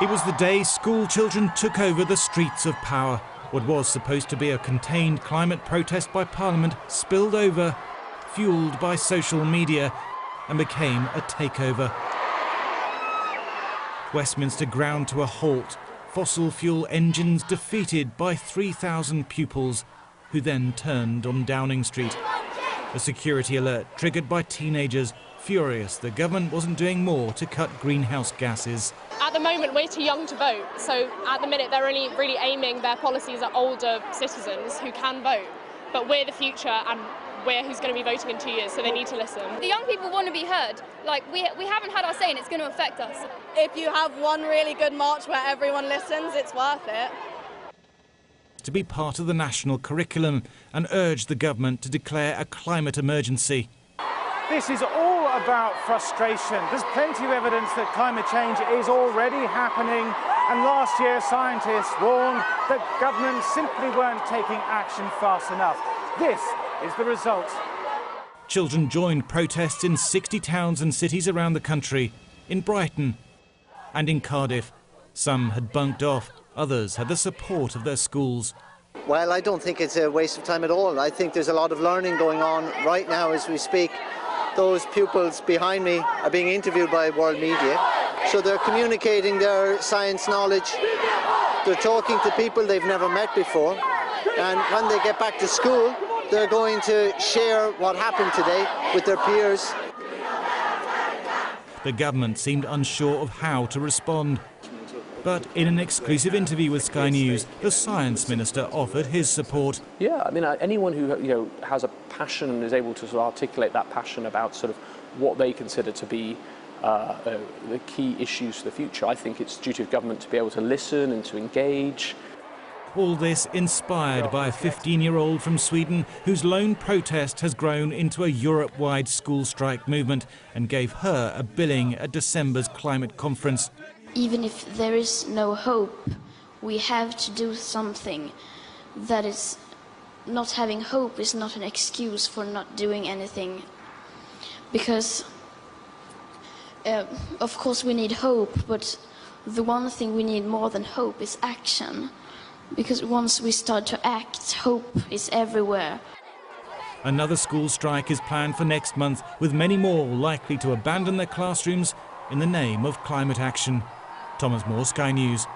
It was the day school children took over the streets of power. What was supposed to be a contained climate protest by Parliament spilled over, fuelled by social media, and became a takeover. Westminster ground to a halt, fossil fuel engines defeated by 3,000 pupils, who then turned on Downing Street. A security alert triggered by teenagers, furious the government wasn't doing more to cut greenhouse gases. At the moment, we're too young to vote, so at the minute they're only really aiming their policies at older citizens who can vote. But we're the future and we're who's going to be voting in 2 years, so they need to listen. The young people want to be heard. Like, we haven't had our say and it's going to affect us. If you have one really good march where everyone listens, it's worth it. To be part of the national curriculum and urge the government to declare a climate emergency. This is all about frustration. There's plenty of evidence that climate change is already happening, and last year scientists warned that governments simply weren't taking action fast enough. This is the result. Children joined protests in 60 towns and cities around the country, in Brighton and in Cardiff. Some had bunked off, others had the support of their schools. Well, I don't think it's a waste of time at all. I think there's a lot of learning going on right now as we speak. Those pupils behind me are being interviewed by world media, so they're communicating their science knowledge. They're talking to people they've never met before, and when they get back to school, they're going to share what happened today with their peers. The government seemed unsure of how to respond. But in an exclusive interview with Sky News, the Science Minister offered his support. Yeah, I mean, anyone who has a passion and is able to sort of articulate that passion about sort of what they consider to be the key issues for the future, I think it's duty of government to be able to listen and to engage. All this inspired by a 15-year-old from Sweden whose lone protest has grown into a Europe-wide school strike movement and gave her a billing at December's climate conference. Even if there is no hope, we have to do something. That is, not having hope is not an excuse for not doing anything. Because, of course, we need hope, but the one thing we need more than hope is action. Because once we start to act, hope is everywhere. Another school strike is planned for next month, with many more likely to abandon their classrooms in the name of climate action. Thomas Moore, Sky News.